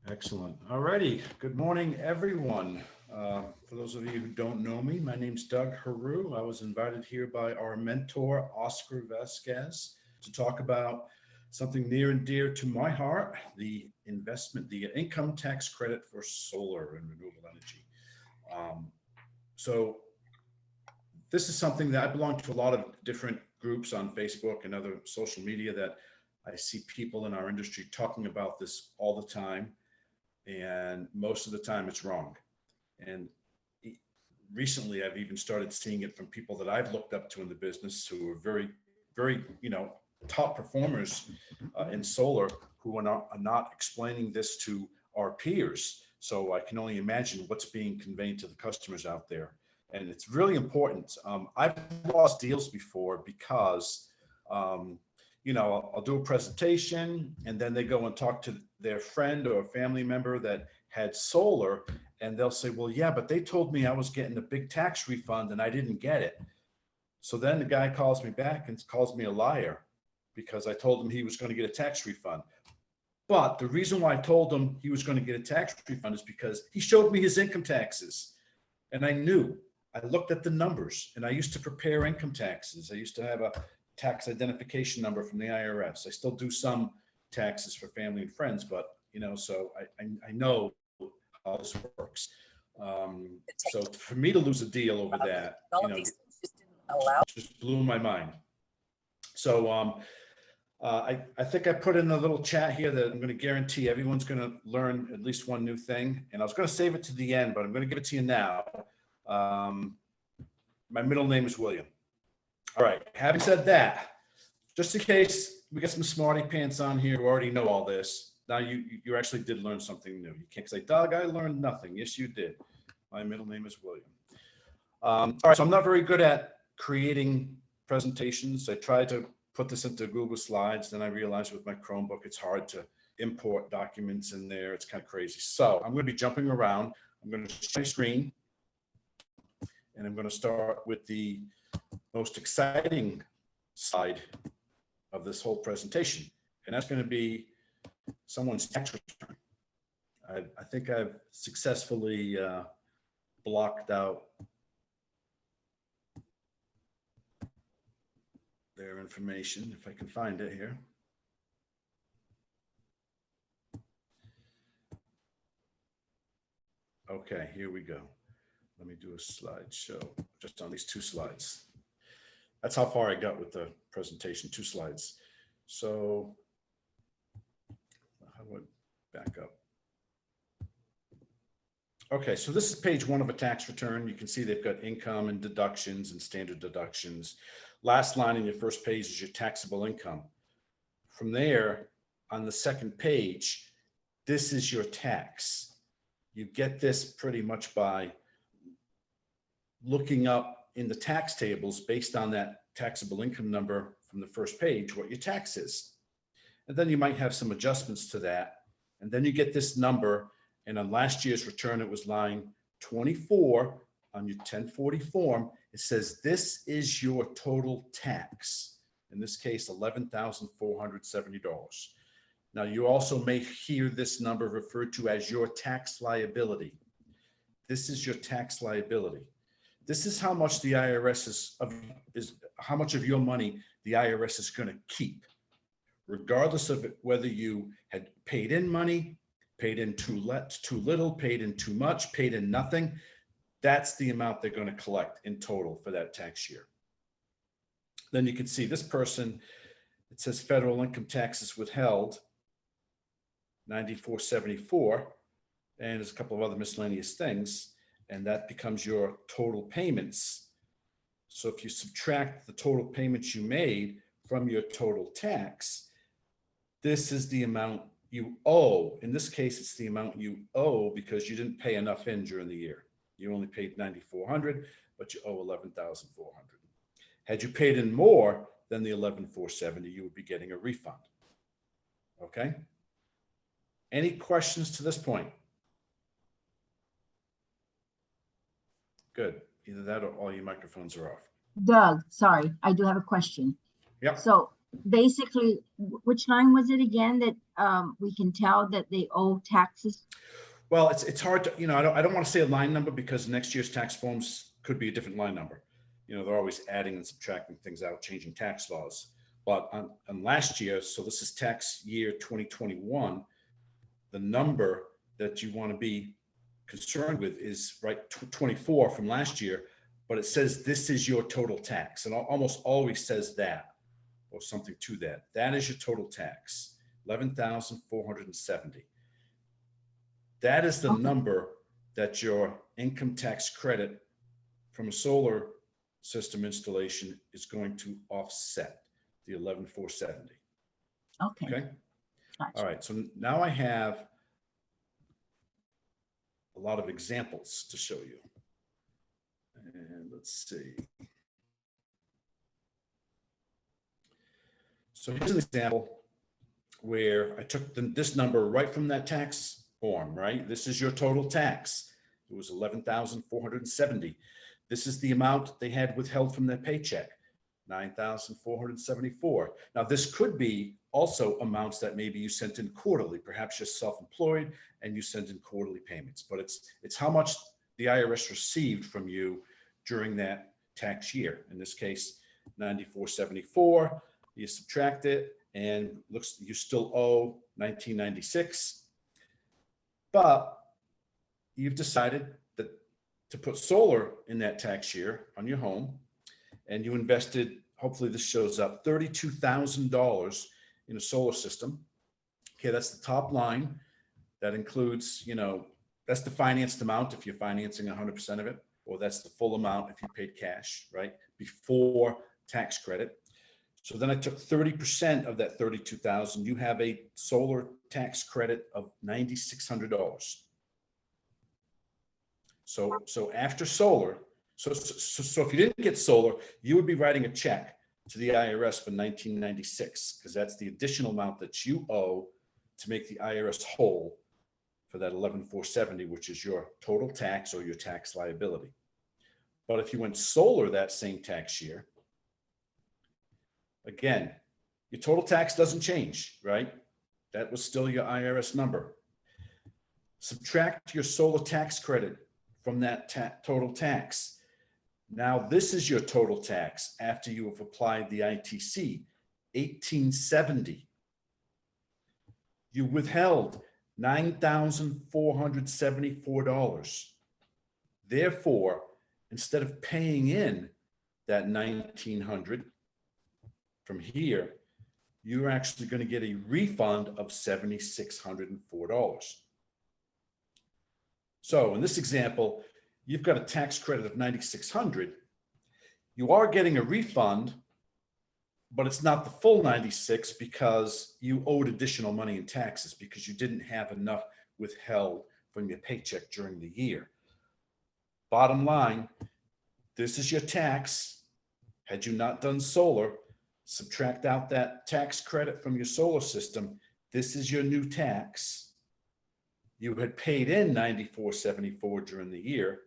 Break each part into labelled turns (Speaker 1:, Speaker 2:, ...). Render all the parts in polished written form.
Speaker 1: Excellent. All righty. Good morning, everyone. For those of you who don't know me, my name's Doug Heroux. I was invited here by our mentor, Oscar Vasquez, to talk about something near and dear to my heart, the income tax credit for solar and renewable energy. Um, so this is something that I belong to a lot of different groups on Facebook and other social media that I see people in our industry talking about this all the time. And most of the time it's wrong. And recently I've even started seeing it from people that I've looked up to in the business who are very, top performers in solar who are not explaining this to our peers. So I can only imagine what's being conveyed to the customers out there. And it's really important. I've lost deals before because, I'll do a presentation and then they go and talk to their friend or a family member that had solar and they'll say, well, yeah, but they told me I was getting a big tax refund and I didn't get it. So then the guy calls me back and calls me a liar because I told him he was going to get a tax refund. But the reason why I told him he was going to get a tax refund is because he showed me his income taxes. And I looked at the numbers and I used to prepare income taxes. I used to have a tax identification number from the IRS. I still do some taxes for family and friends, but so I know how this works. So for me to lose a deal over that, just blew my mind. So I think I put in a little chat here that I'm going to guarantee everyone's going to learn at least one new thing. And I was going to save it to the end, but I'm going to give it to you now. My middle name is William. All right. Having said that, just in case we get some smarty pants on here who already know all this, now you actually did learn something new. You can't say, Doug, I learned nothing. Yes, you did. My middle name is William. All right. So I'm not very good at creating presentations. I tried to put this into Google Slides. Then I realized with my Chromebook, it's hard to import documents in there. It's kind of crazy. So I'm going to be jumping around. I'm going to share my screen. And I'm going to start with the most exciting slide of this whole presentation. And that's going to be someone's tax return. I think I've successfully blocked out their information, if I can find it here. Okay, here we go. Let me do a slideshow just on these two slides. That's how far I got with the presentation, 2 slides. So how do I back up? Okay, so this is page 1 of a tax return. You can see they've got income and deductions and standard deductions. Last line in your first page is your taxable income. From there, on the second page, this is your tax. You get this pretty much by looking up in the tax tables based on that taxable income number from the first page, what your tax is. And then you might have some adjustments to that. And then you get this number. And on last year's return, it was line 24 on your 1040 form. It says, this is your total tax. In this case, $11,470. Now, you also may hear this number referred to as your tax liability. This is your tax liability. This is how much the IRS is how much of your money the IRS is going to keep, regardless of whether you had paid in money, paid in too little, paid in too much, paid in nothing. That's the amount they're going to collect in total for that tax year. Then you can see this person, it says federal income taxes withheld, $94.74, and there's a couple of other miscellaneous things. And that becomes your total payments. So if you subtract the total payments you made from your total tax, this is the amount you owe. In this case, it's the amount you owe because you didn't pay enough in during the year. You only paid $9,400, but you owe $11,400. Had you paid in more than the $11,470, you would be getting a refund. Okay? Any questions to this point? Good. Either that or all your microphones are off.
Speaker 2: Doug, sorry, I do have a question.
Speaker 1: Yep.
Speaker 2: So basically, which line was it again that we can tell that they owe taxes?
Speaker 1: Well, it's hard to, I don't want to say a line number because next year's tax forms could be a different line number. They're always adding and subtracting things out, changing tax laws. But on last year, so this is tax year 2021, the number that you want to be concerned with is right 24 from last year, but it says this is your total tax, and almost always says that or something to that. That is your total tax, 11,470. That is the number that your income tax credit from a solar system installation is going to offset, the 11,470.
Speaker 2: Okay.
Speaker 1: Okay.
Speaker 2: Gotcha.
Speaker 1: All right. So now I have a lot of examples to show you. And let's see. So here's an example where I took this number right from that tax form, right? This is your total tax. It was 11,470. This is the amount they had withheld from their paycheck, 9,474. Now, this could be also amounts that maybe you sent in quarterly, perhaps you're self-employed and you send in quarterly payments, but it's how much the IRS received from you during that tax year. In this case, 9,474, you subtract it and looks, you still owe 1996, but you've decided that to put solar in that tax year on your home, and you invested, hopefully this shows up, $32,000 in a solar system. Okay, that's the top line. That includes, that's the financed amount if you're financing 100% of it, or that's the full amount if you paid cash, right? Before tax credit. So then I took 30% of that 32,000. You have a solar tax credit of $9,600. So after solar, so if you didn't get solar, you would be writing a check to the IRS for $1,996, because that's the additional amount that you owe to make the IRS whole for that $11,470, which is your total tax or your tax liability. But if you went solar that same tax year, again, your total tax doesn't change, right? That was still your IRS number. Subtract your solar tax credit from that total tax. Now, this is your total tax after you have applied the ITC, $1,870. You withheld $9,474. Therefore, instead of paying in that $1,900 from here, you're actually going to get a refund of $7,604. So in this example, you've got a tax credit of $9,600. You are getting a refund, but it's not the full 96 because you owed additional money in taxes because you didn't have enough withheld from your paycheck during the year. Bottom line, this is your tax. Had you not done solar, subtract out that tax credit from your solar system. This is your new tax. You had paid in $9,474 during the year,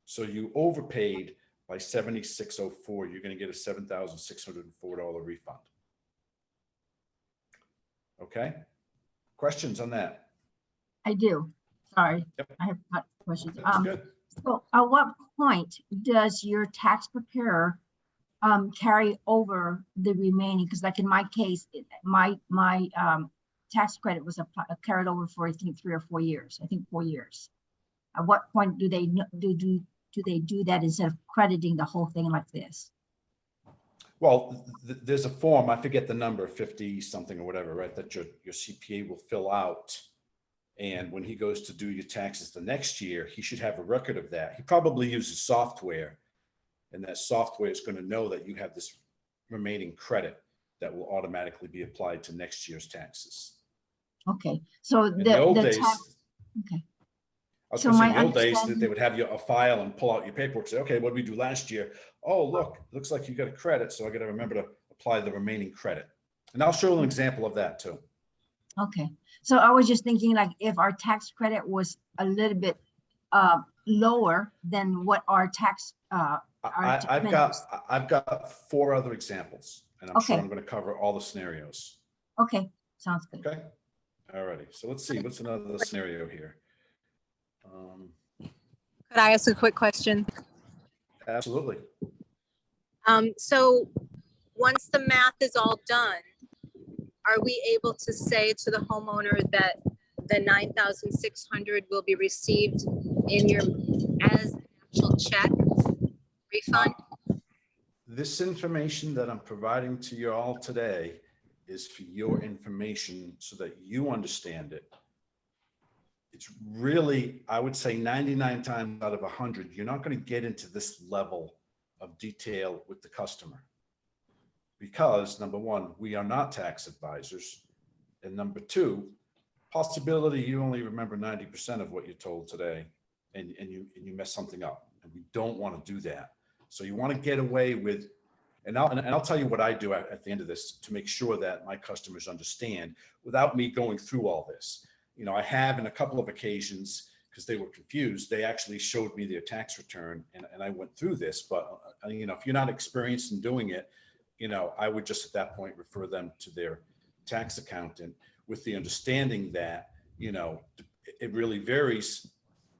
Speaker 1: so you overpaid by $7,604. You're going to get a $7,604 refund. Okay. Questions on that?
Speaker 2: I do. Sorry.
Speaker 1: Yep.
Speaker 2: I have questions.
Speaker 1: That's good.
Speaker 2: So at what point does your tax preparer carry over the remaining? Because like in my case, my tax credit was carried over for I think 3 or 4 years. I think 4 years. At what point do they do they do that instead of crediting the whole thing like this?
Speaker 1: Well, there's a form, I forget the number, 50 something or whatever, right? That your CPA will fill out. And when he goes to do your taxes the next year, he should have a record of that. He probably uses software, and that software is going to know that you have this remaining credit that will automatically be applied to next year's taxes.
Speaker 2: Okay. So
Speaker 1: in the old days,
Speaker 2: okay.
Speaker 1: I was going to say, in the old days, they would have a file and pull out your paperwork, say, okay, what did we do last year? Oh, look, looks like you got a credit, so I got to remember to apply the remaining credit. And I'll show an example of that too.
Speaker 2: Okay. So I was just thinking, like, if our tax credit was a little bit lower than what our tax
Speaker 1: I've got 4 other examples. and I'm sure
Speaker 2: Okay.
Speaker 1: I'm going to cover all the scenarios.
Speaker 2: Okay, sounds good.
Speaker 1: Okay. All righty. So let's see. What's another scenario here?
Speaker 3: Could I ask a quick question?
Speaker 1: Absolutely.
Speaker 3: So once the math is all done, are we able to say to the homeowner that the 9,600 will be received in your as an actual check refund?
Speaker 1: This information that I'm providing to you all today is for your information so that you understand it. It's really, I would say 99 times out of 100, you're not going to get into this level of detail with the customer. Because number one, we are not tax advisors. And number two, possibility you only remember 90% of what you're told today and you mess something up. And we don't want to do that. So you want to get away with, and I'll tell you what I do at the end of this to make sure that my customers understand without me going through all this. You know, I have in a couple of occasions, because they were confused, they actually showed me their tax return and I went through this. But, you know, if you're not experienced in doing it, you know, I would just at that point refer them to their tax accountant with the understanding that, you know, it really varies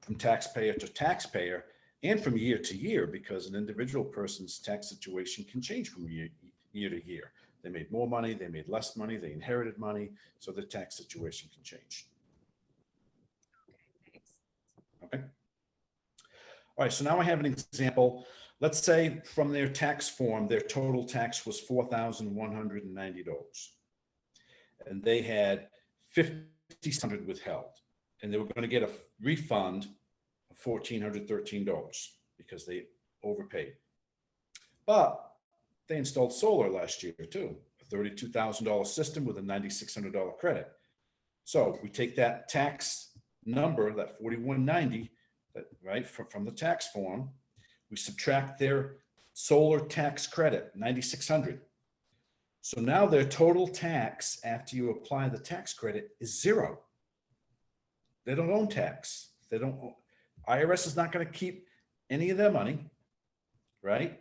Speaker 1: from taxpayer to taxpayer and from year to year, because an individual person's tax situation can change from year to year. They made more money, they made less money, they inherited money, so the tax situation can change. Okay. All right, so now I have an example. Let's say from their tax form, their total tax was $4,190. And they had $5,600 withheld. And they were going to get a refund of $1,413 because they overpaid. But they installed solar last year too, a $32,000 system with a $9,600 credit. So we take that tax number, that 4190, that right from the tax form, we subtract their solar tax credit, 9,600. So now their total tax after you apply the tax credit is zero. They don't own tax. They don't own, IRS is not going to keep any of their money, right?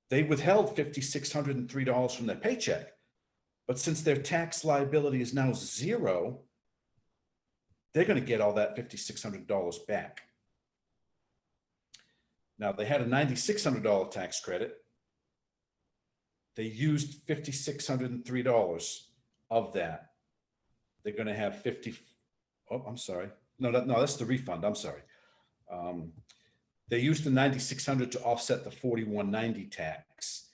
Speaker 1: They withheld $5,603 from their paycheck, but since their tax liability is now zero, they're going to get all that $5,600 back. Now they had a $9,600 tax credit. They used $5,603 of that. They're going to have oh, I'm sorry. No, that's the refund. I'm sorry. They used the $9,600 to offset the $4,190 tax.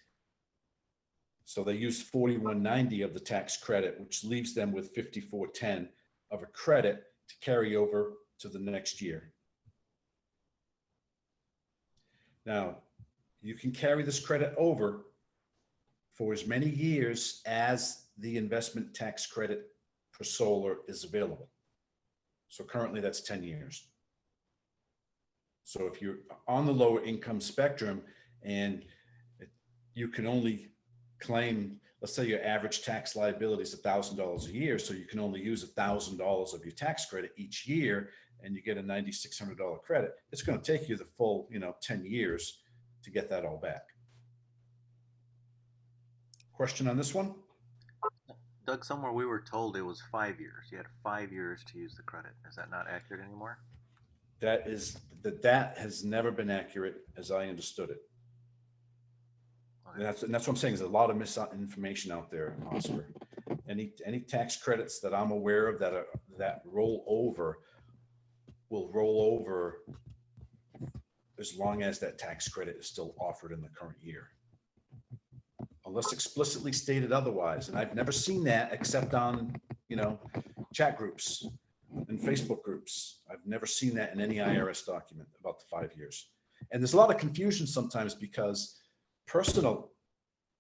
Speaker 1: So they used $4,190 of the tax credit, which leaves them with $5,410 of a credit to carry over to the next year. Now, you can carry this credit over for as many years as the investment tax credit for solar is available. So currently that's 10 years. So if you're on the lower income spectrum and you can only claim, let's say your average tax liability is $1,000 a year, so you can only use $1,000 of your tax credit each year, and you get a $9,600 credit, it's going to take you the full, 10 years to get that all back. Question on this one?
Speaker 4: Doug, somewhere we were told it was 5 years. You had 5 years to use the credit. Is that not accurate anymore?
Speaker 1: That has never been accurate as I understood it.
Speaker 4: Okay.
Speaker 1: And that's what I'm saying, is a lot of misinformation out there, Oscar. Any tax credits that I'm aware of that roll over will roll over as long as that tax credit is still offered in the current year, unless explicitly stated otherwise. And I've never seen that except on, chat groups and Facebook groups. I've never seen that in any IRS document about the 5 years. And there's a lot of confusion sometimes because personal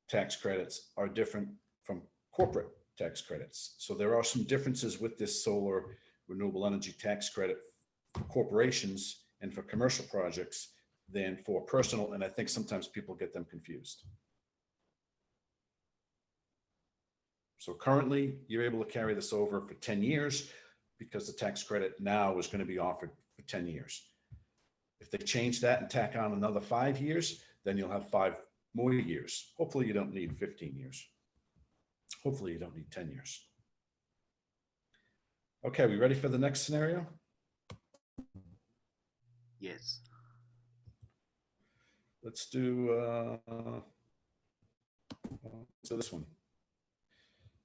Speaker 1: tax credits are different from corporate tax credits. So there are some differences with this solar renewable energy tax credit for corporations and for commercial projects than for personal. And I think sometimes people get them confused. So currently you're able to carry this over for 10 years because the tax credit now is going to be offered for 10 years. If they change that and tack on another 5 years, then you'll have 5 more years. Hopefully you don't need 15 years. Hopefully you don't need 10 years. Okay, we ready for the next scenario?
Speaker 4: Yes.
Speaker 1: Let's do so this one.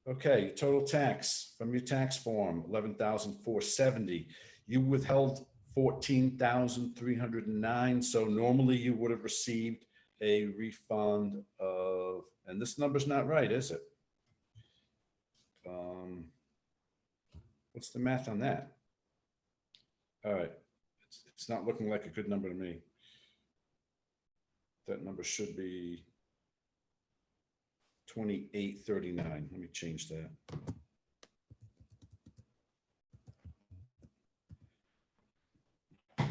Speaker 1: Okay, total tax from your tax form, 11,470. You withheld 14,309. So normally you would have received a refund of, and this number's not right, is it? What's the math on that? All right, it's not looking like a good number to me. That number should be 2839. Let me change that.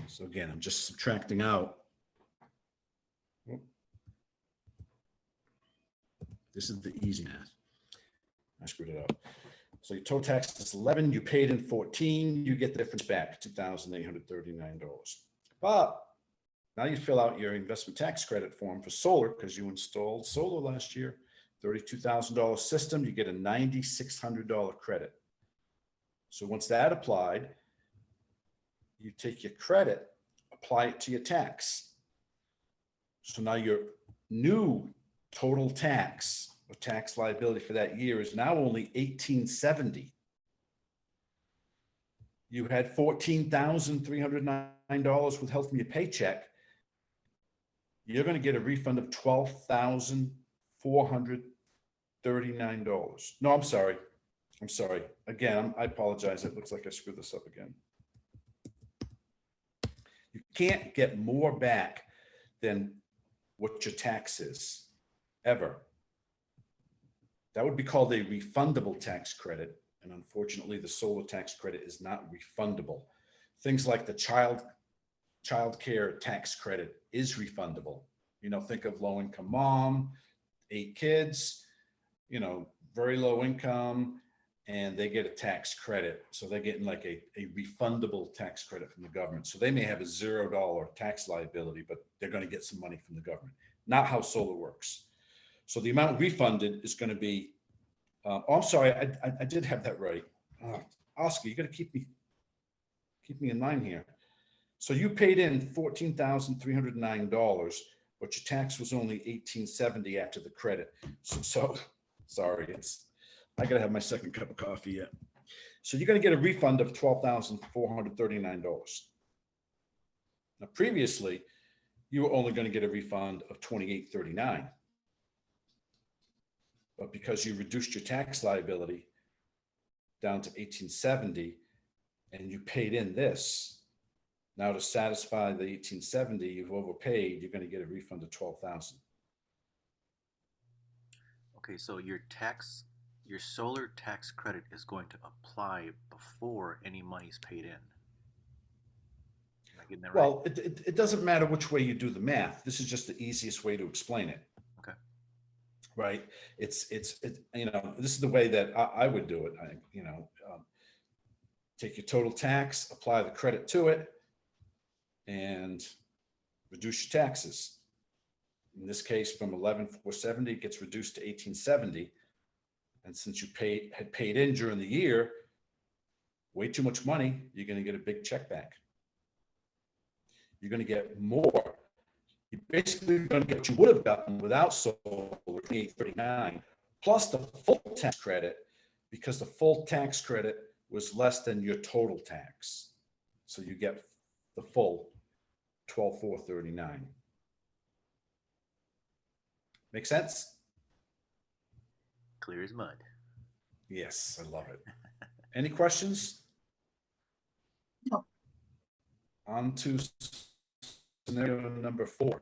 Speaker 1: So again, I'm just subtracting out. This is the easy math. I screwed it up. So your total tax is 11, you paid in 14, you get the difference back, $2,839. But now you fill out your investment tax credit form for solar because you installed solar last year, $32,000 system, you get a $9,600 credit. So once that applied, you take your credit, apply it to your tax. So now your new total tax or tax liability for that year is now only $1,870. You had $14,309 withheld from your paycheck. You're going to get a refund of $12,439. No, I'm sorry. Again, I apologize. It looks like I screwed this up again. You can't get more back than what your tax is, ever. That would be called a refundable tax credit. And unfortunately, the solar tax credit is not refundable. Things like the child care tax credit is refundable. You know, think of low income mom, 8 kids, you know, very low income, and they get a tax credit. So they're getting like a refundable tax credit from the government. So they may have a $0 tax liability, but they're going to get some money from the government. Not how solar works. So the amount refunded is going to be, oh, I'm sorry, I did have that right. Oscar, you got to keep me in line here. So you paid in $14,309, but your tax was only $1,870 after the credit. So sorry, I got to have my second cup of coffee yet. So you're going to get a refund of $12,439. Now, previously, you were only going to get a refund of $2,839. But because you reduced your tax liability down to $1,870 and you paid in this, now to satisfy the $1,870 you've overpaid, you're going to get a refund of $12,000.
Speaker 4: Okay, so your solar tax credit is going to apply before any money's paid in. Am I getting that right?
Speaker 1: Well, it doesn't matter which way you do the math. This is just the easiest way to explain it.
Speaker 4: Okay.
Speaker 1: Right. It's you know, this is the way that I would do it. Take your total tax, apply the credit to it, and reduce your taxes. In this case, from 11,470, it gets reduced to 1,870. And since you had paid in during the year, way too much money, you're going to get a big check back. You're going to get more. You're basically going to get what you would have gotten without solar, 2839, plus the full tax credit, because the full tax credit was less than your total tax. So you get the full 12,439. Make sense?
Speaker 4: Clear as mud.
Speaker 1: Yes, I love it. Any questions?
Speaker 2: No.
Speaker 1: On to scenario number 4.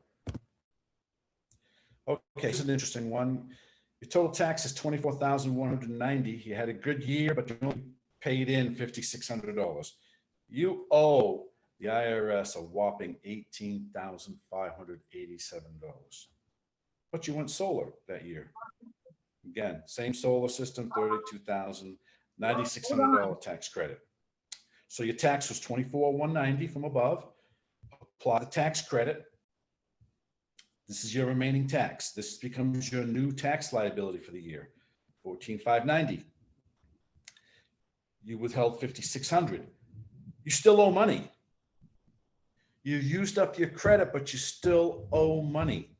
Speaker 1: Okay, it's an interesting one. Your total tax is $24,190. You had a good year, but you only paid in $5,600. You owe the IRS a whopping $18,587. But you went solar that year. Again, same solar system, $32,000, $9,600 tax credit. So your tax was $24,190 from above. Apply the tax credit This is your remaining tax. This becomes your new tax liability for the year, 14,590. You withheld 5,600. You still owe money. You used up your credit, but you still owe money.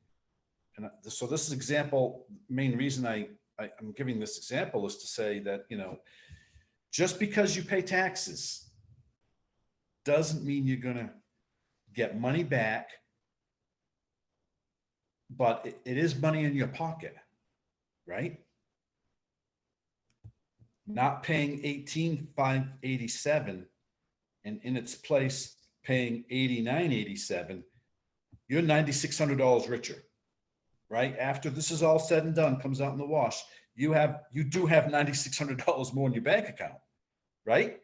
Speaker 1: And so this is example, main reason I'm giving this example is to say that, just because you pay taxes doesn't mean you're going to get money back, but it is money in your pocket, right? Not paying 18,587 and in its place paying 89.87, you're $9,600 richer, right? After this is all said and done, comes out in the wash, you do have $9,600 more in your bank account, right?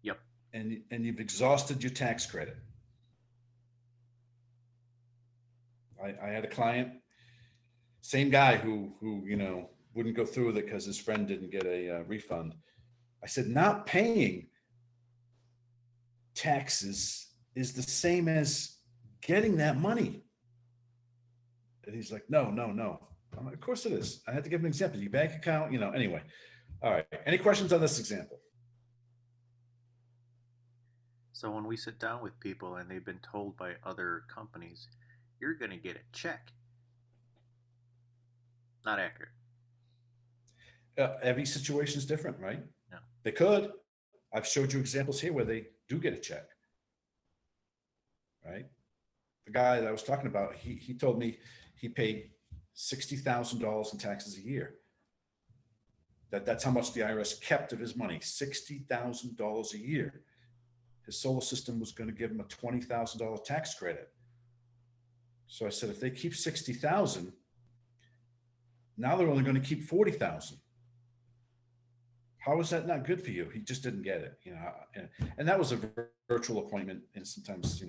Speaker 4: Yep.
Speaker 1: And you've exhausted your tax credit. I had a client, same guy who wouldn't go through with it because his friend didn't get a refund. I said, not paying taxes is the same as getting that money. And he's like, no. I'm like, of course it is. I had to give him an example. Your bank account, anyway. All right. Any questions on this example?
Speaker 4: So when we sit down with people and they've been told by other companies, you're going to get a check. Not accurate.
Speaker 1: Every situation is different, right?
Speaker 4: Yeah.
Speaker 1: They could. I've showed you examples here where they do get a check, right? The guy that I was talking about, he told me he paid $60,000 in taxes a year. That's how much the IRS kept of his money, $60,000 a year. His solar system was going to give him a $20,000 tax credit. So I said, if they keep 60,000, now they're only going to keep 40,000. How is that not good for you? He just didn't get it, and that was a virtual appointment. And sometimes,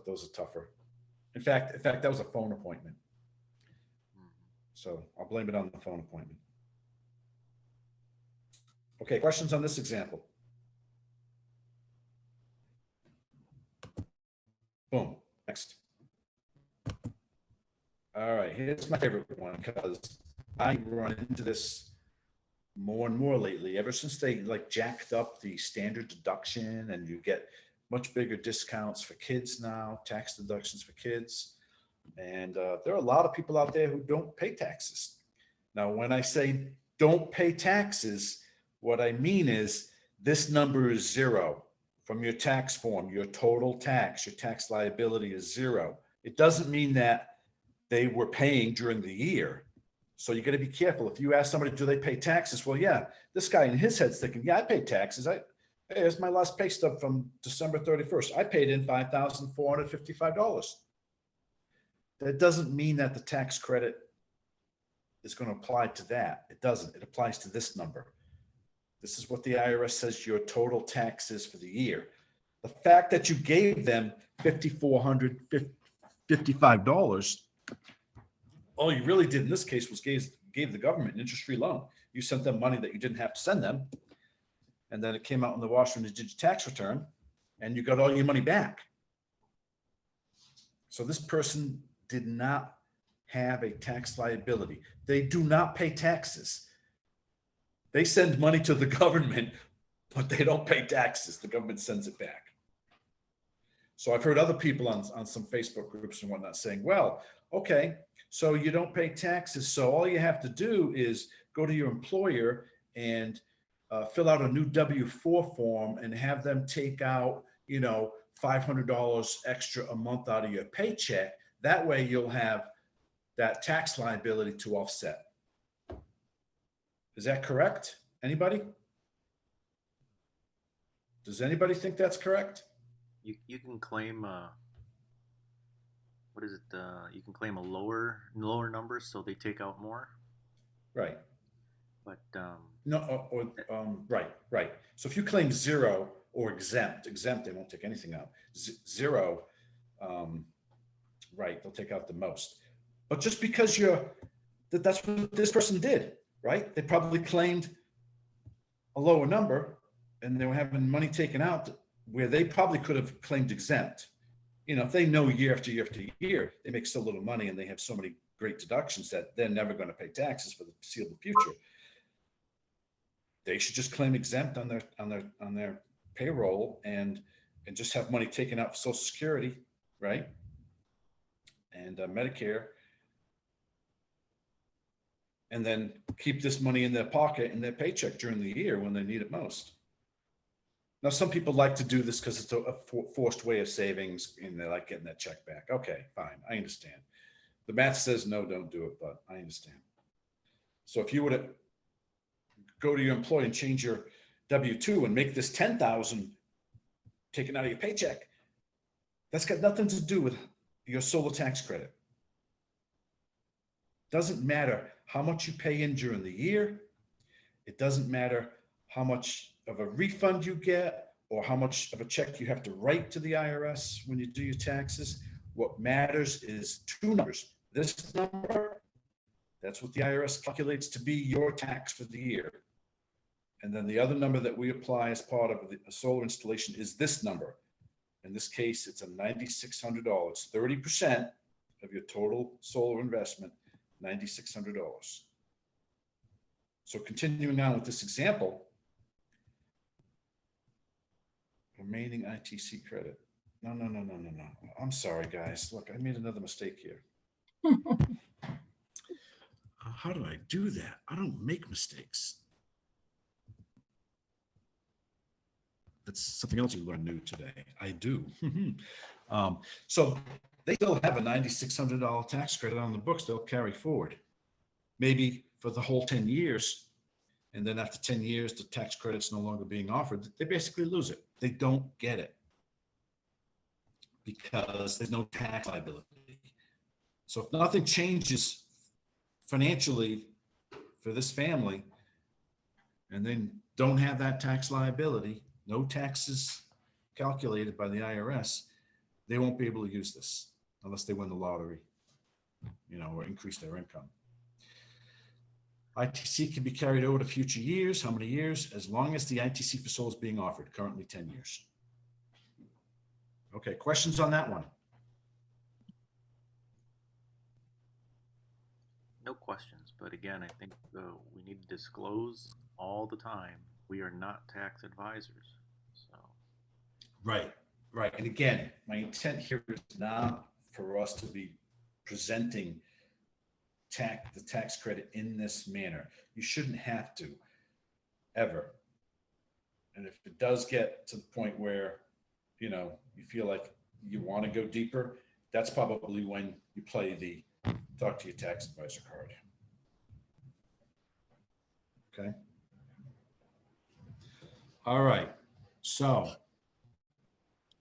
Speaker 1: those are tougher. In fact, that was a phone appointment. So I'll blame it on the phone appointment. Okay, questions on this example? Boom, next. All right, here's my favorite one because I run into this more and more lately, ever since they jacked up the standard deduction and you get much bigger discounts for kids now, tax deductions for kids. And there are a lot of people out there who don't pay taxes. Now, when I say don't pay taxes, what I mean is this number is zero from your tax form. Your total tax, your tax liability is zero. It doesn't mean that they were paying during the year. So you got to be careful. If you ask somebody, do they pay taxes? Well, yeah, this guy in his head's thinking, yeah, I pay taxes. Hey, here's my last pay stub from December 31st. I paid in $5,455. That doesn't mean that the tax credit is going to apply to that. It doesn't. It applies to this number. This is what the IRS says your total tax is for the year. The fact that you gave them $5,455, all you really did in this case was gave the government an interest-free loan. You sent them money that you didn't have to send them. And then it came out in the wash when you did your tax return and you got all your money back. So this person did not have a tax liability. They do not pay taxes. They send money to the government, but they don't pay taxes. The government sends it back. So I've heard other people on some Facebook groups and whatnot saying, well, okay, so you don't pay taxes. So all you have to do is go to your employer and fill out a new W-4 form and have them take out, $500 extra a month out of your paycheck. That way you'll have that tax liability to offset. Is that correct? Anybody? Does anybody think that's correct?
Speaker 4: You can claim what is it? You can claim a lower number, so they take out more.
Speaker 1: Right.
Speaker 4: But
Speaker 1: right. So if you claim zero or exempt, they won't take anything out. Zero, right? They'll take out the most. But just because that's what this person did, right? They probably claimed a lower number, and they were having money taken out where they probably could have claimed exempt. you know, if they know year after year after year, they make so little money and they have so many great deductions that they're never going to pay taxes for the foreseeable future, they should just claim exempt on their payroll and just have money taken out for Social Security, right? And Medicare, and then keep this money in their pocket in their paycheck during the year when they need it most. Now, some people like to do this because it's a forced way of savings and they like getting that check back. Okay, fine, I understand. The math says no, don't do it, but I understand. So if you were to go to your employer and change your W-2 and make this $10,000 taken out of your paycheck, that's got nothing to do with your solar tax credit. Doesn't matter how much you pay in during the year. It doesn't matter how much of a refund you get or how much of a check you have to write to the IRS when you do your taxes. What matters is two numbers. This number, that's what the IRS calculates to be your tax for the year. And then the other number that we apply as part of the solar installation is this number. In this case, it's a $9,600, 30% of your total solar investment, $9,600. So continuing on with this example, remaining ITC credit. No. I'm sorry, guys. Look, I made another mistake here. How do I do that? I don't make mistakes. That's something else you learned new today. I do. So they still have a $9,600 tax credit on the books they'll carry forward, maybe for the whole 10 years. And then after 10 years, the tax credit's no longer being offered. They basically lose it. They don't get it because there's no tax liability. So if nothing changes financially for this family and then don't have that tax liability, no taxes calculated by the IRS, they won't be able to use this unless they win the lottery, you know, or increase their income. ITC can be carried over to future years. How many years? As long as the ITC for solar is being offered, currently 10 years. Okay, questions on that one?
Speaker 4: No questions, but again, I think we need to disclose all the time, we are not tax advisors, so.
Speaker 1: Right. And again, my intent here is not for us to be presenting the tax credit in this manner. You shouldn't have to, ever. And if it does get to the point where, you know, you feel like you want to go deeper, that's probably when you play the talk to your tax advisor card. Okay. All right. So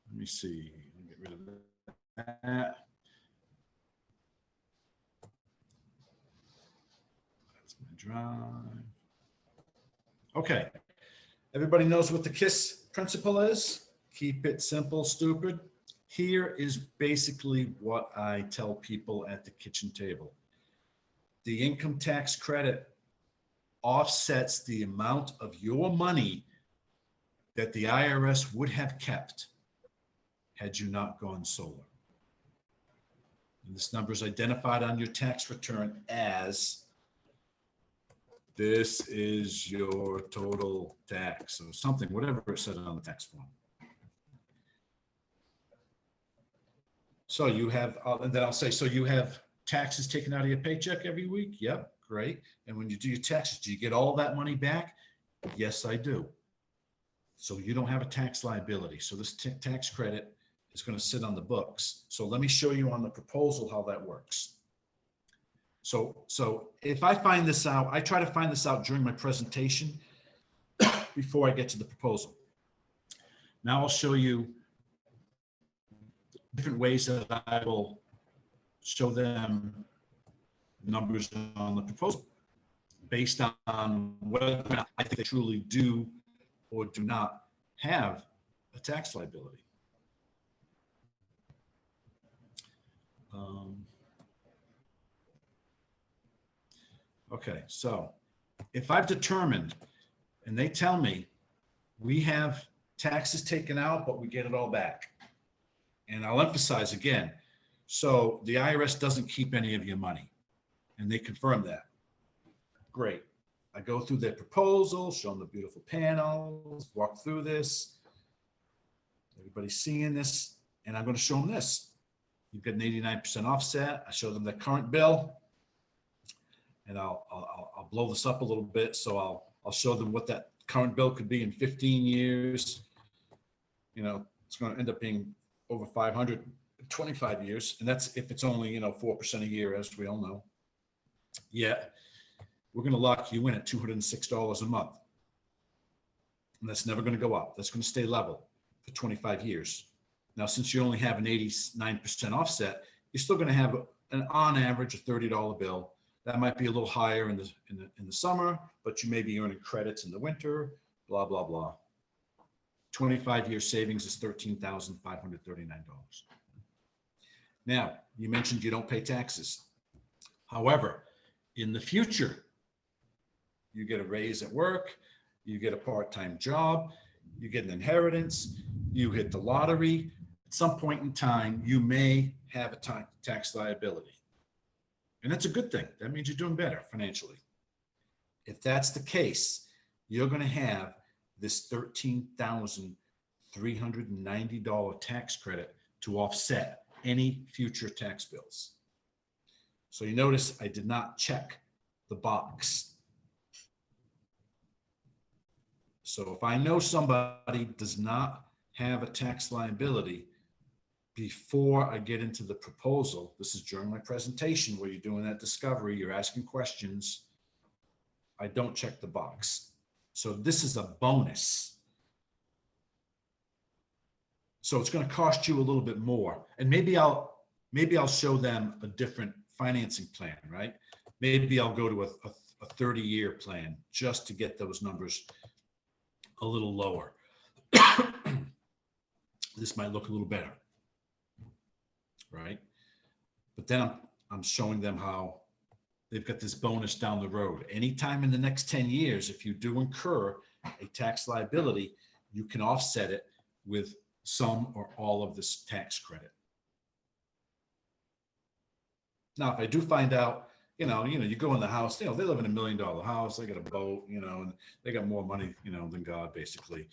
Speaker 1: let me see. Let me get rid of that. That's my drive. Okay. Everybody knows what the KISS principle is. Keep it simple, stupid. Here is basically what I tell people at the kitchen table. The income tax credit offsets the amount of your money that the IRS would have kept had you not gone solar. And this number is identified on your tax return as this is your total tax, or something, whatever it said on the tax form. So you have, and then I'll say, so you have taxes taken out of your paycheck every week? Yep, great. And when you do your taxes, do you get all that money back? Yes, I do. So you don't have a tax liability. So this tax credit is going to sit on the books. So let me show you on the proposal how that works. So if I find this out, I try to find this out during my presentation before I get to the proposal. Now I'll show you different ways that I will show them numbers on the proposal based on whether or not I think they truly do or do not have a tax liability. Okay, so if I've determined, and they tell me we have taxes taken out, but we get it all back, And I'll emphasize again, so the IRS doesn't keep any of your money, and they confirm that. Great. I go through their proposal, show them the beautiful panels, walk through this. Everybody's seeing this, and I'm going to show them this. You've got an 89% offset. I show them the current bill, and I'll blow this up a little bit. So I'll show them what that current bill could be in 15 years. You know, it's going to end up being over 500, 25 years, and that's if it's only 4% a year, as we all know. Yeah, we're going to lock you in at $206 a month, and that's never going to go up. That's going to stay level for 25 years. Now, since you only have an 89% offset, you're still going to have on average a $30 bill. That might be a little higher in the summer, but you may be earning credits in the winter. Blah blah blah. 25-year savings is $13,539. Now, you mentioned you don't pay taxes. However, in the future, you get a raise at work, you get a part-time job, you get an inheritance, you hit the lottery. At some point in time, you may have a tax liability. And that's a good thing. That means you're doing better financially. If that's the case, you're going to have this $13,390 tax credit to offset any future tax bills. So you notice I did not check the box. So if I know somebody does not have a tax liability, before I get into the proposal, this is during my presentation where you're doing that discovery, you're asking questions, I don't check the box. So this is a bonus. So it's going to cost you a little bit more. And maybe I'll show them a different financing plan, right? Maybe I'll go to a 30-year plan just to get those numbers a little lower. This might look a little better, right? But then I'm showing them how they've got this bonus down the road. Anytime in the next 10 years, if you do incur a tax liability, you can offset it with some or all of this tax credit. Now, if I do find out, you go in the house, they live in $1 million house, they got a boat, and they got more money, than God, basically.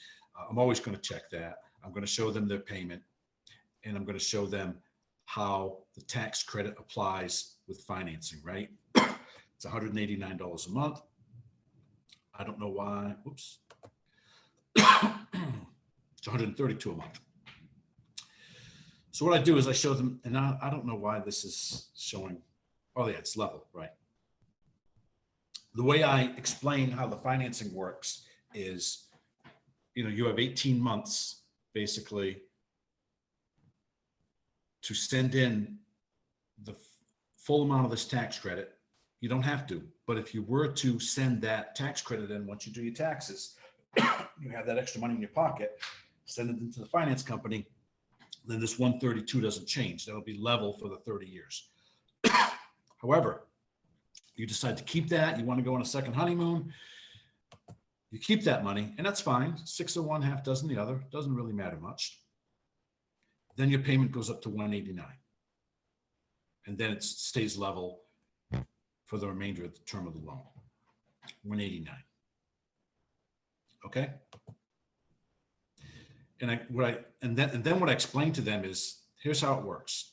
Speaker 1: I'm always going to check that. I'm going to show them their payment, and I'm going to show them how the tax credit applies with financing, right? It's $189 a month. I don't know why. Oops. It's $132 a month. So what I do is I show them, and I don't know why this is showing. Oh yeah, it's level, right? The way I explain how the financing works is, you have 18 months basically to send in the full amount of this tax credit. You don't have to, but if you were to send that tax credit in once you do your taxes, you have that extra money in your pocket, send it into the finance company, then this 132 doesn't change. That'll be level for the 30 years. However, you decide to keep that, you want to go on a second honeymoon, you keep that money, and that's fine. 6 of one, half dozen the other, doesn't really matter much. Then your payment goes up to $189. And then it stays level for the remainder of the term of the loan. $189. Okay? And then what I explain to them is, here's how it works.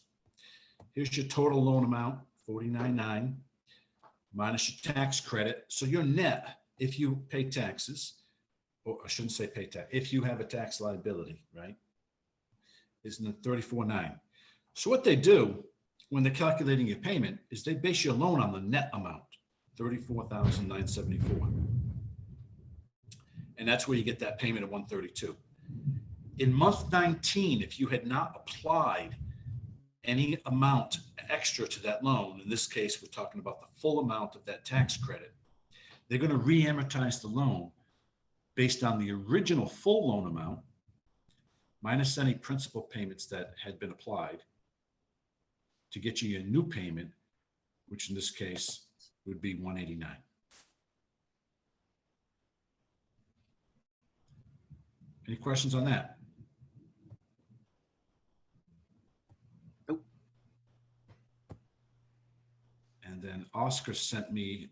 Speaker 1: Here's your total loan amount, $49,900, minus your tax credit. So your net, if you pay taxes, or I shouldn't say pay tax, if you have a tax liability, right, is in the $34,900. So what they do when they're calculating your payment is they base your loan on the net amount, $34,974. And that's where you get that payment of $132. In month 19, if you had not applied any amount extra to that loan, in this case, we're talking about the full amount of that tax credit, they're going to re-amortize the loan based on the original full loan amount, minus any principal payments that had been applied, to get you a new payment, which in this case would be $189. Any questions on that? Oscar sent me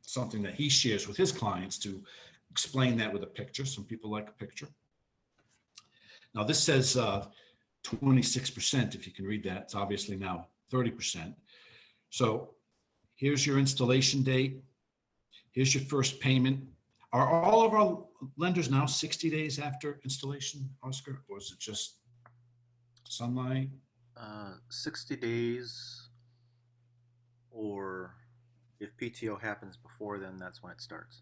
Speaker 1: something that he shares with his clients to explain that with a picture. Some people like a picture. Now this says 26%, if you can read that. It's obviously now 30%. So here's your installation date. Here's your first payment. Are all of our lenders now 60 days after installation, Oscar, or is it just Sunlight?
Speaker 4: 60 days, or if PTO happens before then, that's when it starts.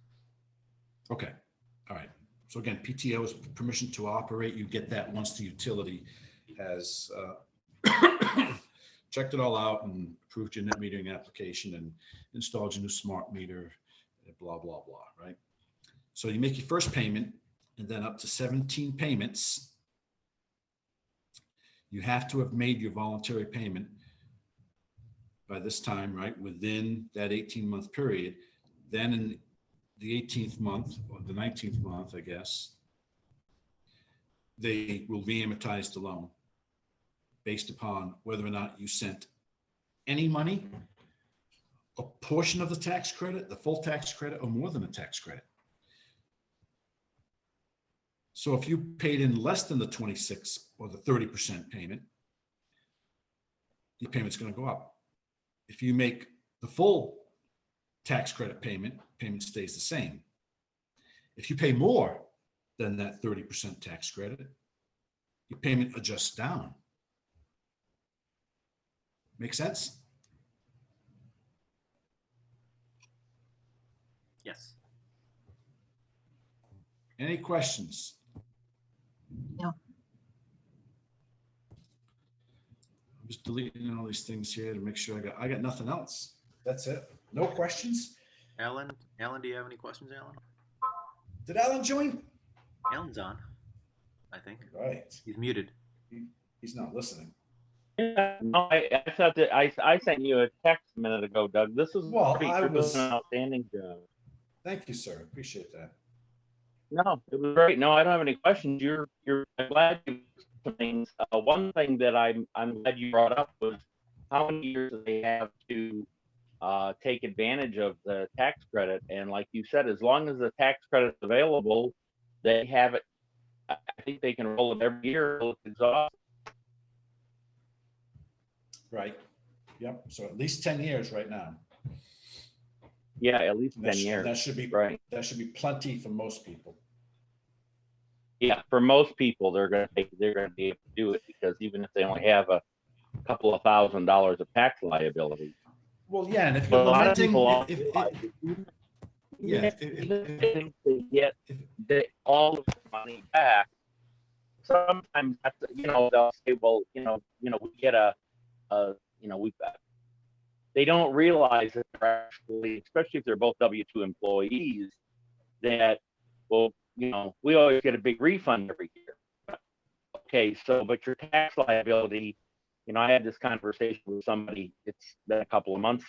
Speaker 1: Okay, all right. So again, PTO is permission to operate. You get that once the utility has checked it all out and approved your net metering application and installed your new smart meter, blah, blah, blah, right? So you make your first payment, and then up to 17 payments, you have to have made your voluntary payment by this time, right? Within that 18-month period. Then in the 18th month, or the 19th month, I guess, they will re-amortize the loan based upon whether or not you sent any money, a portion of the tax credit, the full tax credit, or more than a tax credit. So if you paid in less than the 26 or the 30% payment, your payment's going to go up. If you make the full tax credit payment, payment stays the same. If you pay more than that 30% tax credit, your payment adjusts down. Make sense?
Speaker 4: Yes.
Speaker 1: Any questions?
Speaker 2: No.
Speaker 1: I'm just deleting all these things here to make sure I got nothing else. That's it. No questions?
Speaker 4: Alan, do you have any questions, Alan?
Speaker 1: Did Alan join?
Speaker 4: Alan's on, I think.
Speaker 1: Right.
Speaker 4: He's muted.
Speaker 1: He's not listening.
Speaker 5: Yeah, no, I thought that I sent you a text a minute ago, Doug. This is
Speaker 1: Well,
Speaker 5: great. You're doing an outstanding job.
Speaker 1: Thank you, sir. Appreciate that.
Speaker 5: No, it was great. No, I don't have any questions. I'm glad you things. One thing that I'm glad you brought up was how many years do they have to take advantage of the tax credit? And like you said, as long as the tax credit's available, they have it. I think they can roll it every year until it's exhausted.
Speaker 1: Right. Yep. So at least 10 years right now.
Speaker 5: Yeah, at least
Speaker 1: And
Speaker 5: 10 years.
Speaker 1: That should be
Speaker 5: right.
Speaker 1: That should be plenty for most people.
Speaker 5: Yeah, for most people, they're going to be able to do it, because even if they only have a couple of $1,000s of tax liability.
Speaker 1: Well, yeah, and if
Speaker 5: But
Speaker 1: you're
Speaker 5: a lot of
Speaker 1: lamenting,
Speaker 5: people they get all of the money back. Sometimes that's, they'll say, well, we get they don't realize that they're actually, especially if they're both W-2 employees, that, well, we always get a big refund every year. Okay, but your tax liability, I had this conversation with somebody, it's been a couple of months,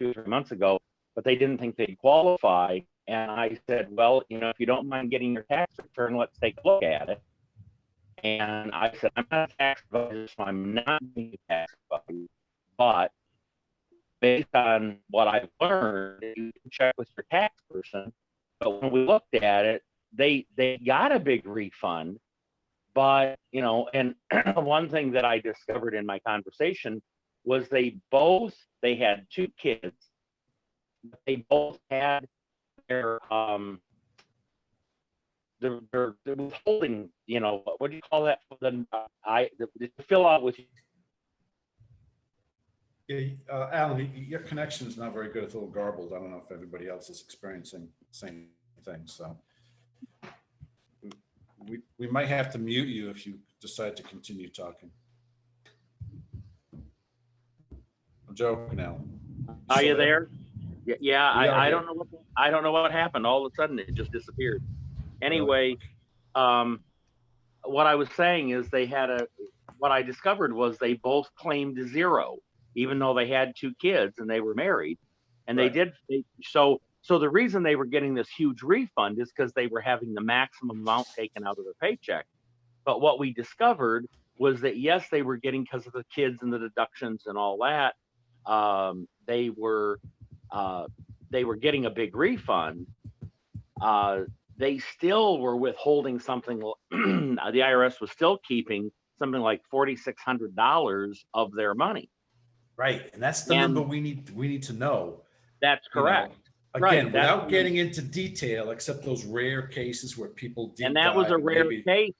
Speaker 5: 2 or 3 months ago, but they didn't think they'd qualify. And I said, well, if you don't mind getting your tax return, let's take a look at it. And I said, I'm not a tax advisor, so I'm not being a tax advisor, but based on what I've learned, you can check with your tax person. But when we looked at it, they got a big refund. But, and one thing that I discovered in my conversation was they had 2 kids. They both had their withholding, what do you call that? The fill out with.
Speaker 1: Yeah, Alan, your connection is not very good. It's a little garbled. I don't know if everybody else is experiencing the same thing. So we might have to mute you if you decide to continue talking. I'm joking, Alan.
Speaker 5: Are you there? Yeah, I
Speaker 1: here.
Speaker 5: don't know what happened. All of a sudden, it just disappeared. Anyway, what I was saying is what I discovered was they both claimed 0, even though they had 2 kids and they were married. And
Speaker 1: Right.
Speaker 5: So the reason they were getting this huge refund is because they were having the maximum amount taken out of their paycheck. But what we discovered was that yes, they were getting, because of the kids and the deductions and all that, they were getting a big refund. They still were withholding something. The IRS was still keeping something like $4,600 of their money.
Speaker 1: Right, and that's the
Speaker 5: And
Speaker 1: number we need to know.
Speaker 5: that's
Speaker 1: You know,
Speaker 5: correct.
Speaker 1: again,
Speaker 5: Right,
Speaker 1: without getting into detail, except those rare cases where people deep
Speaker 5: And that was a
Speaker 1: dive,
Speaker 5: rare
Speaker 1: maybe,
Speaker 5: case.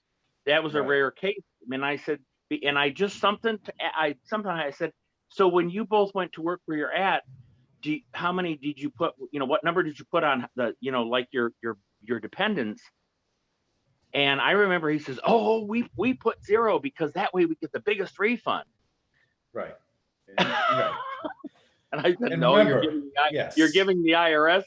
Speaker 5: That was a
Speaker 1: right,
Speaker 5: rare case. And I said, and I just sometimes I said, so when you both went to work where you're at, how many did you put? What number did you put on the, like your dependents? And I remember he says, oh, we put 0 because that way we get the biggest refund.
Speaker 1: right, right.
Speaker 5: And I said,
Speaker 1: And
Speaker 5: no,
Speaker 1: remember,
Speaker 5: you're giving the IRS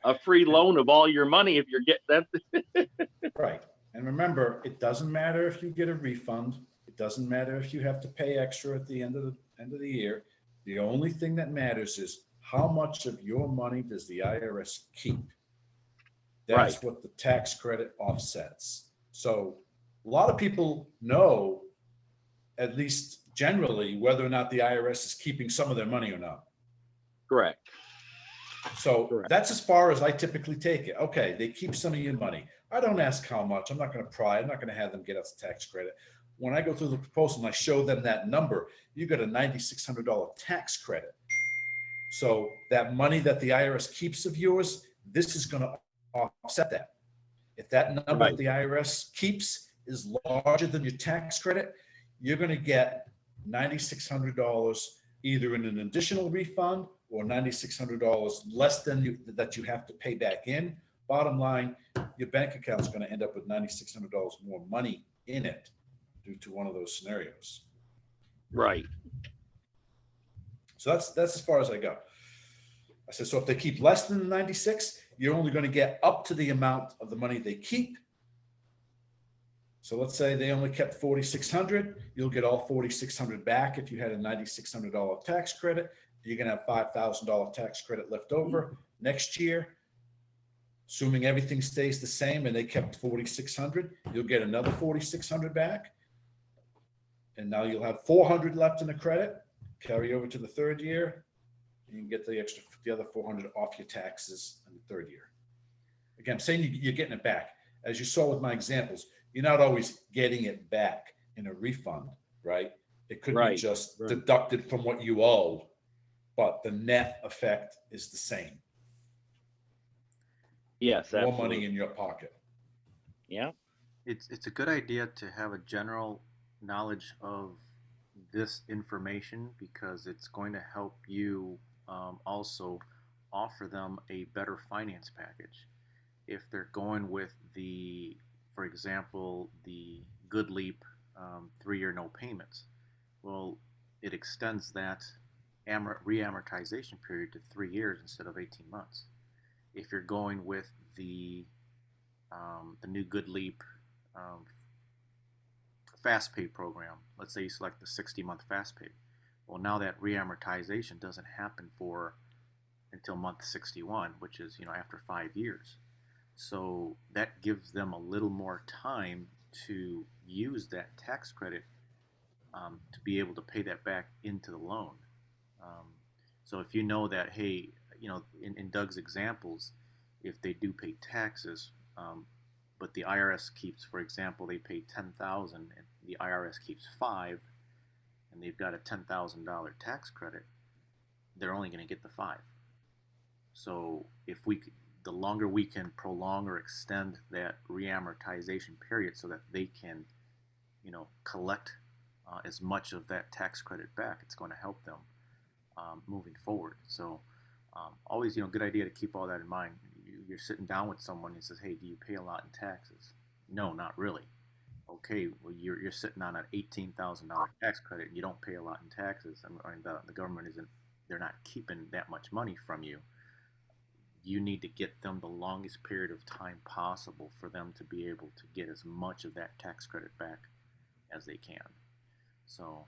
Speaker 5: a free loan of all your money if you're getting that.
Speaker 1: right. And remember, it doesn't matter if you get a refund. It doesn't matter if you have to pay extra at the end of the year. The only thing that matters is how much of your money does the IRS keep? That's
Speaker 5: Right.
Speaker 1: what the tax credit offsets. So a lot of people know, at least generally, whether or not the IRS is keeping some of their money or not.
Speaker 5: Correct.
Speaker 1: So
Speaker 5: Correct.
Speaker 1: that's as far as I typically take it. Okay, they keep some of your money. I don't ask how much. I'm not going to pry. I'm not going to have them get us a tax credit. When I go through the proposal and I show them that number, you get a $9,600 tax credit. So that money that the IRS keeps of yours, this is going to offset that. If that number
Speaker 5: Right.
Speaker 1: that the IRS keeps is larger than your tax credit, you're going to get $9,600 either in an additional refund or $9,600 less than that you have to pay back in. Bottom line, your bank account is going to end up with $9,600 more money in it due to one of those scenarios.
Speaker 5: Right.
Speaker 1: So that's as far as I go. I said, so if they keep less than the 96, you're only going to get up to the amount of the money they keep. So let's say they only kept 4,600, you'll get all 4,600 back if you had a $9,600 tax credit. You're going to have $5,000 tax credit left over next year. Assuming everything stays the same and they kept 4,600, you'll get another 4,600 back. And now you'll have 400 left in the credit, carry over to the third year. You can get the other 400 off your taxes in the third year. Again, I'm saying you're getting it back. As you saw with my examples, you're not always getting it back in a refund, right? It could be just deducted from what you owe, but the net effect is the same.
Speaker 5: Yes,
Speaker 1: more
Speaker 5: absolutely.
Speaker 1: money in your pocket.
Speaker 5: Yeah.
Speaker 4: It's a good idea to have a general knowledge of this information because it's going to help you also offer them a better finance package. If they're going with for example, the Good Leap 3-year no payments, well, it extends that reamortization period to 3 years instead of 18 months. If you're going with the new Good Leap fast pay program, let's say you select the 60-month fast pay. Well, now that reamortization doesn't happen until month 61, which is after 5 years. So that gives them a little more time to use that tax credit to be able to pay that back into the loan. So if you know that, hey, in Doug's examples, if they do pay taxes, but the IRS keeps, for example, they pay $10,000 and the IRS keeps $5,000, and they've got a $10,000 tax credit, they're only going to get the $5,000. So the longer we can prolong or extend that reamortization period so that they can, collect as much of that tax credit back, it's going to help them moving forward. So always, good idea to keep all that in mind. You're sitting down with someone and says, hey, do you pay a lot in taxes? No, not really. Okay, well, you're sitting on an $18,000 tax credit and you don't pay a lot in taxes, and the government they're not keeping that much money from you. You need to get them the longest period of time possible for them to be able to get as much of that tax credit back as they can. So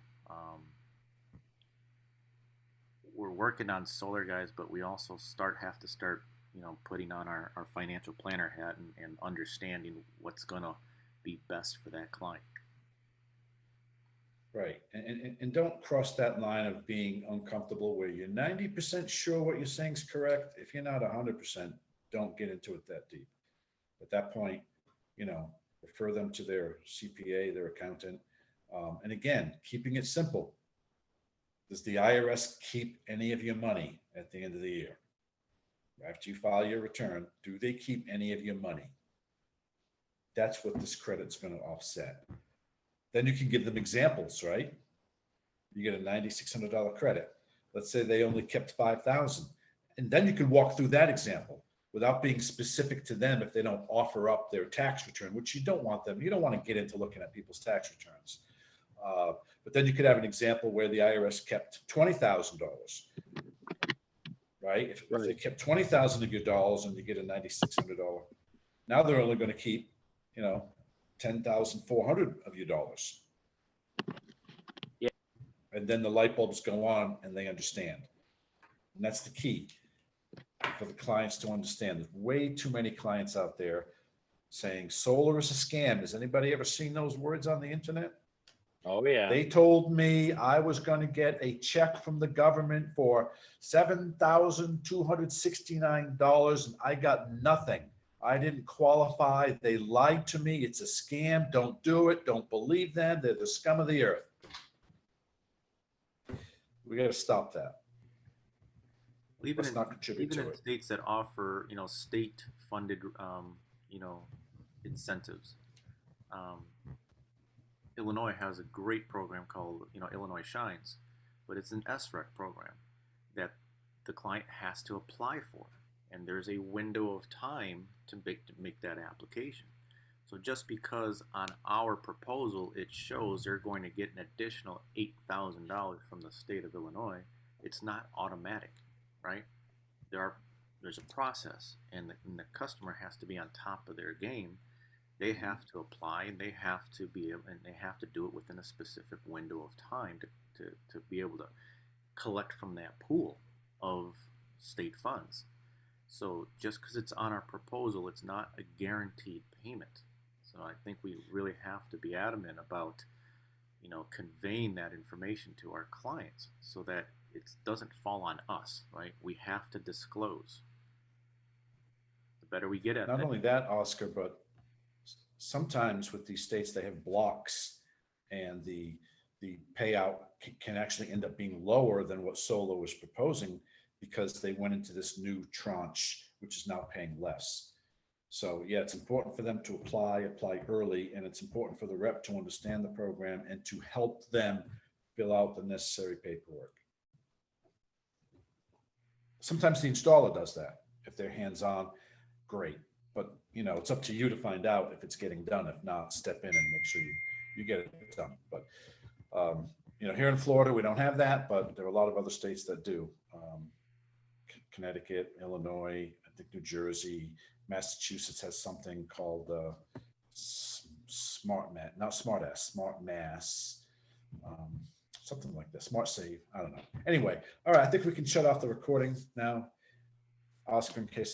Speaker 4: we're working on solar, guys, but we also have to start putting on our financial planner hat and understanding what's going to be best for that client.
Speaker 1: Right. And don't cross that line of being uncomfortable where you're 90% sure what you're saying is correct. If you're not 100%, don't get into it that deep. At that point, refer them to their CPA, their accountant. And again, keeping it simple. Does the IRS keep any of your money at the end of the year? After you file your return, do they keep any of your money? That's what this credit's going to offset. Then you can give them examples, right? You get a $9,600 credit. Let's say they only kept $5,000. And then you can walk through that example without being specific to them if they don't offer up their tax return, which you don't want them. You don't want to get into looking at people's tax returns. But then you could have an example where the IRS kept $20,000, right? If they kept 20,000 of your dollars and you get a $9,600, now they're only going to keep, 10,400 of your dollars.
Speaker 5: Yeah.
Speaker 1: And then the light bulbs go on and they understand. And that's the key for the clients to understand. There's way too many clients out there saying solar is a scam. Has anybody ever seen those words on the internet?
Speaker 5: Oh, yeah.
Speaker 1: They told me I was going to get a check from the government for $7,269 and I got nothing. I didn't qualify. They lied to me. It's a scam. Don't do it. Don't believe them. They're the scum of the earth. We got to stop that.
Speaker 4: Even
Speaker 1: Let's not contribute to
Speaker 4: in
Speaker 1: it.
Speaker 4: states that offer, state-funded, incentives. Illinois has a great program called, Illinois Shines, but it's an SREC program that the client has to apply for. And there's a window of time to make that application. So just because on our proposal it shows they're going to get an additional $8,000 from the state of Illinois, it's not automatic, right? There's a process, and the customer has to be on top of their game. They have to apply, and they have to do it within a specific window of time to be able to collect from that pool of state funds. So just because it's on our proposal, it's not a guaranteed payment. So I think we really have to be adamant about, conveying that information to our clients so that it doesn't fall on us, right? We have to disclose. The better we get at
Speaker 1: Not
Speaker 4: that.
Speaker 1: only that, Oscar, but sometimes with these states, they have blocks and the payout can actually end up being lower than what Solo was proposing because they went into this new tranche, which is now paying less. So yeah, it's important for them to apply early, and it's important for the rep to understand the program and to help them fill out the necessary paperwork. Sometimes the installer does that. If they're hands-on, great. But it's up to you to find out if it's getting done. If not, step in and make sure you get it done. But here in Florida, we don't have that, but there are a lot of other states that do. Connecticut, Illinois, I think New Jersey, Massachusetts has something called Smart Mass, something like that, Smart Save. I don't know. Anyway, all right, I think we can shut off the recording now, Oscar, in case